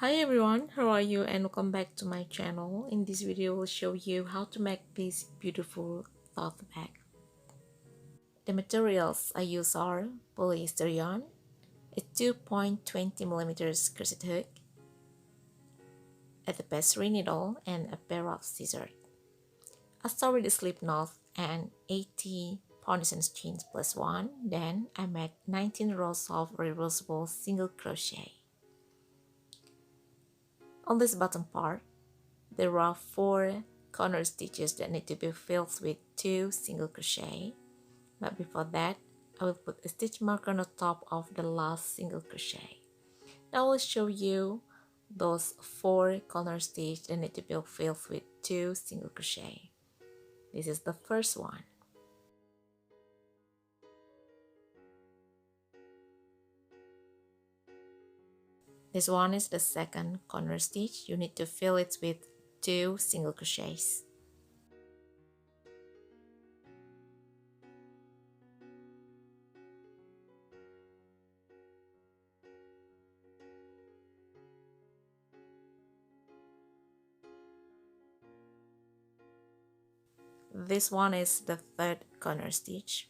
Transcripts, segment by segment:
Hi everyone, how are you and welcome back to my channel. In this video, I will show you how to make this beautiful tote bag. The materials I use are polyester yarn, a 2.20mm crochet hook, a tapestry needle, and a pair of scissors. I start with the slip knot and 80 foundation chains plus 1, then I make 19 rows of reversible single crochet. On this bottom part, there are 4 corner stitches that need to be filled with 2 single crochet, but before that I will put a stitch marker on the top of the last single crochet. Now I will show you those 4 corner stitches that need to be filled with 2 single crochet. This is the first one. This one is the second corner stitch. You need to fill it with 2 single crochets. This one is the third corner stitch.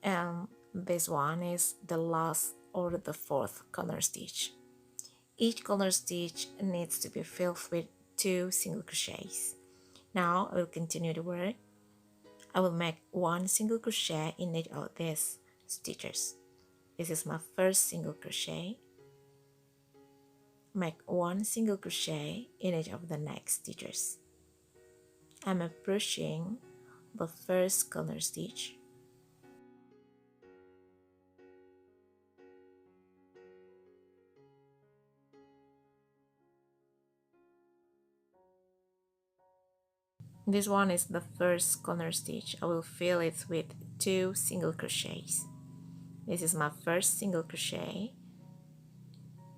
And this one is the last or the fourth corner stitch. Each corner stitch needs to be filled with 2 single crochets. Now I will continue the work. I will make 1 single crochet in each of these stitches. This is my first single crochet. Make 1 single crochet in each of the next stitches. I'm approaching the first corner stitch. This one is the first corner stitch. I will fill it with 2 single crochets. This is my first single crochet,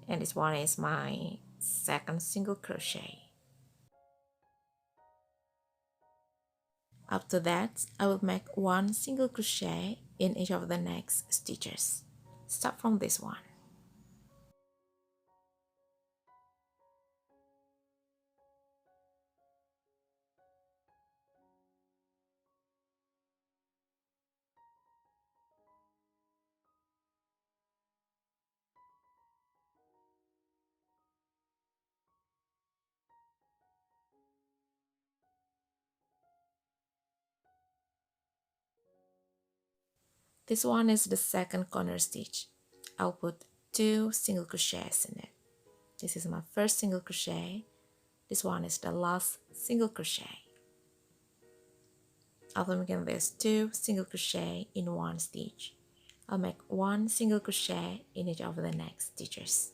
and this one is my second single crochet. After that, I will make 1 single crochet in each of the next stitches. Start from this one. This one is the second corner stitch. I'll put 2 single crochets in it. This is my first single crochet. This one is the last single crochet. After making this 2 single crochet in 1 stitch, I'll make 1 single crochet in each of the next stitches.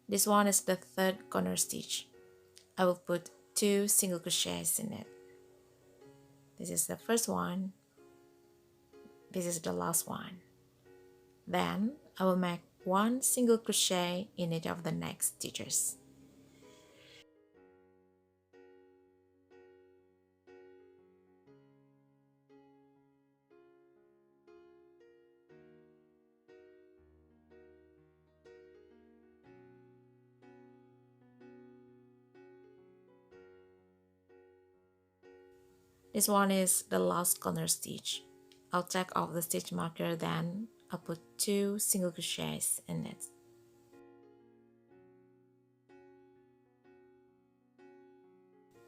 This one is the third corner stitch. I will put 2 single crochets in it. This is the first one. This is the last one. Then I will make 1 single crochet in each of the next stitches. This one is the last corner stitch. I'll take off the stitch marker, then I'll put 2 single crochets in it.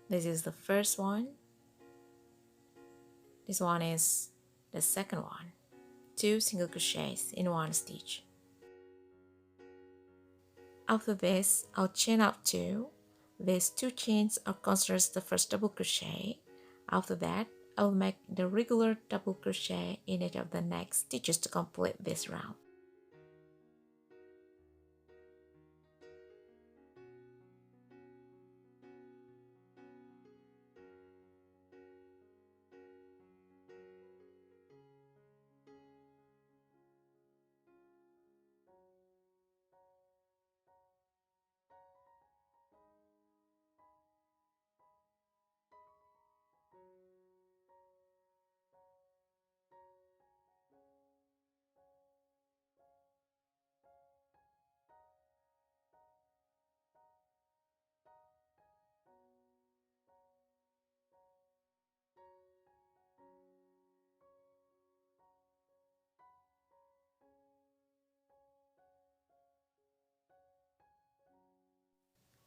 This is the first one. This one is the second one. 2 single crochets in 1 stitch. After this, I'll chain up 2. These 2 chains are considered the first double crochet. After that, I'll make the regular double crochet in each of the next stitches to complete this round.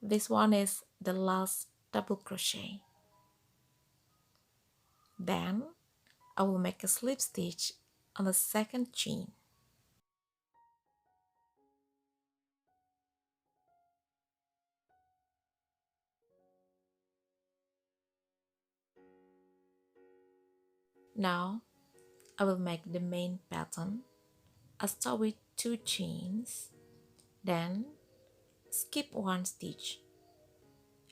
This one is the last double crochet. Then I will make a slip stitch on the second chain. Now I will make the main pattern. I start with 2 chains, then skip 1 stitch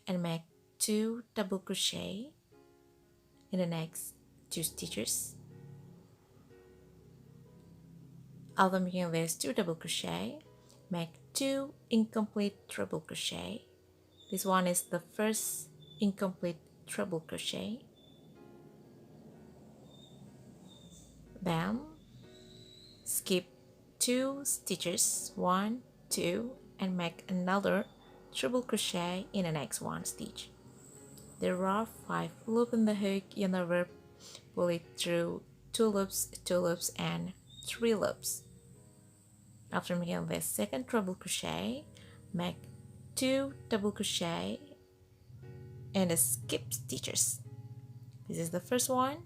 and make 2 double crochet in the next 2 stitches. After making these 2 double crochet, make 2 incomplete treble crochet. This one is the first incomplete treble crochet. Then skip 2 stitches, 1, 2, and make another treble crochet in the next 1 stitch. There are 5 loops in the hook. You never pull it through 2 loops, and 3 loops. After making the second treble crochet, make 2 double crochet and skip stitches. This is the first one,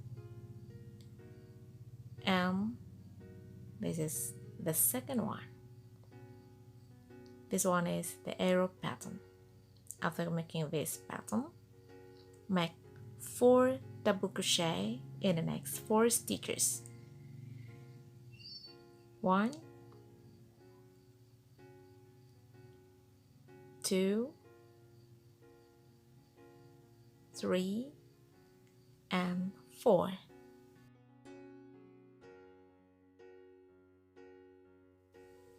and this is the second one. This one is the arrow pattern. After making this pattern, make 4 double crochet in the next 4 stitches. 1, 2, 3, and 4.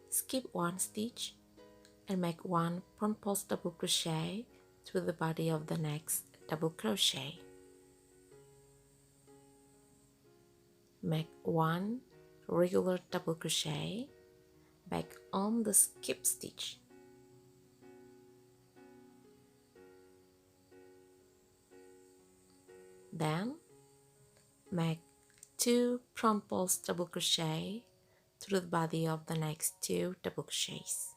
Skip 1 stitch and make 1 front post double crochet through the body of the next double crochet. Make 1 regular double crochet back on the skip stitch. Then make 2 front post double crochet through the body of the next 2 double crochets.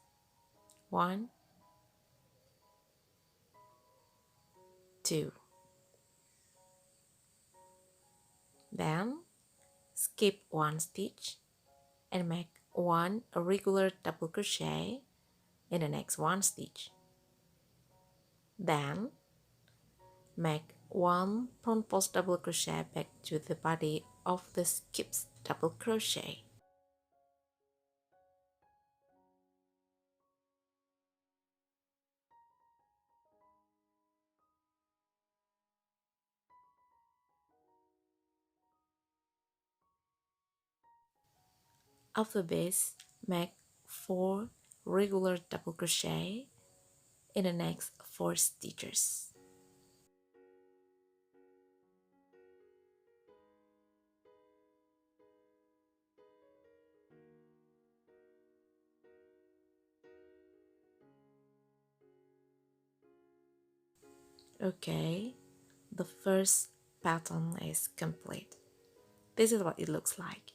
1, 2. Then skip 1 stitch and make 1 regular double crochet in the next 1 stitch. Then make 1 front post double crochet back to the body of the skip double crochet. After this, make 4 regular double crochet in the next 4 stitches. Okay, the first pattern is complete. This is what it looks like.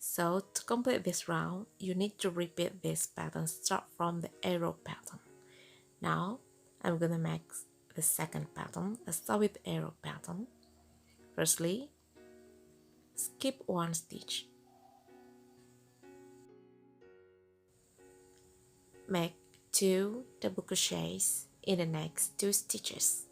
So to complete this round, you need to repeat this pattern, start from the arrow pattern. Now I'm gonna make the second pattern. Let's start with the arrow pattern. Firstly, skip 1 stitch. Make 2 double crochets in the next 2 stitches.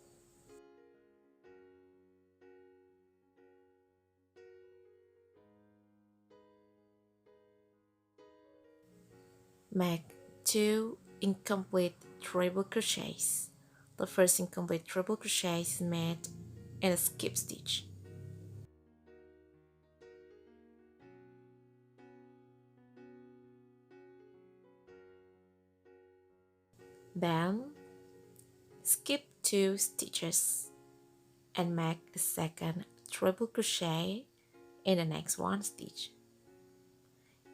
Make 2 incomplete treble crochets. The first incomplete treble crochet is made in a skip stitch. Then skip 2 stitches and make the second treble crochet in the next 1 stitch.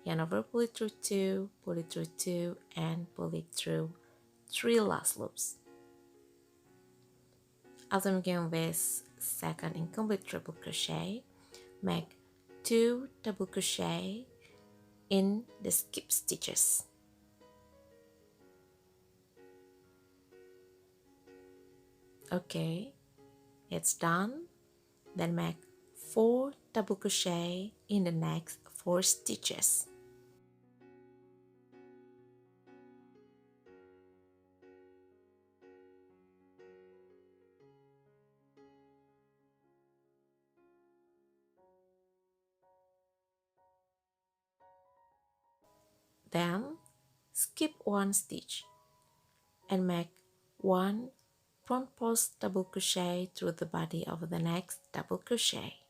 Yarn over, pull it through 2, pull it through 2, and pull it through 3 last loops. After making this second incomplete treble crochet, make 2 double crochet in the skip stitches. Okay, it's done. Then make 4 double crochet in the next 4 stitches. Then skip 1 stitch and make 1 front post double crochet through the body of the next double crochet.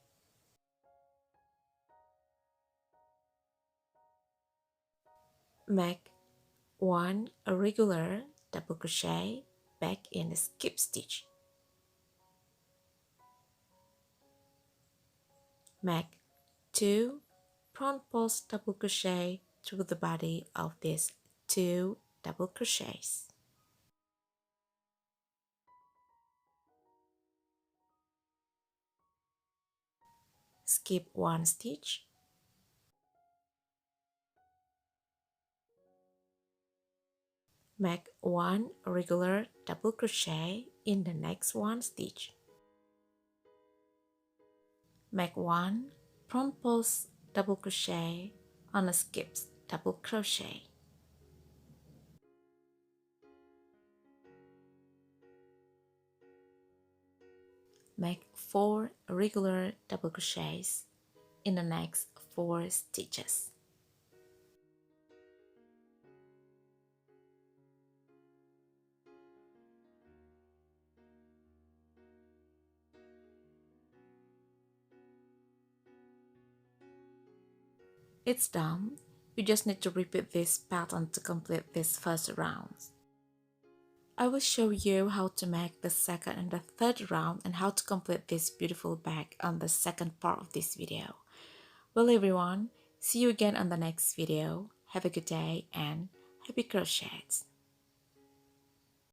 Make 1 irregular double crochet back in the skip stitch. Make 2 front post double crochet through the body of these 2 double crochets. Skip 1 stitch. Make 1 regular double crochet in the next 1 stitch. Make 1 front post double crochet on a skip double crochet. Make 4 regular double crochets in the next 4 stitches. It's done. You just need to repeat this pattern to complete this first round. I will show you how to make the second and the third round and how to complete this beautiful bag on the second part of this video. Well everyone, see you again on the next video. Have a good day and happy crochets!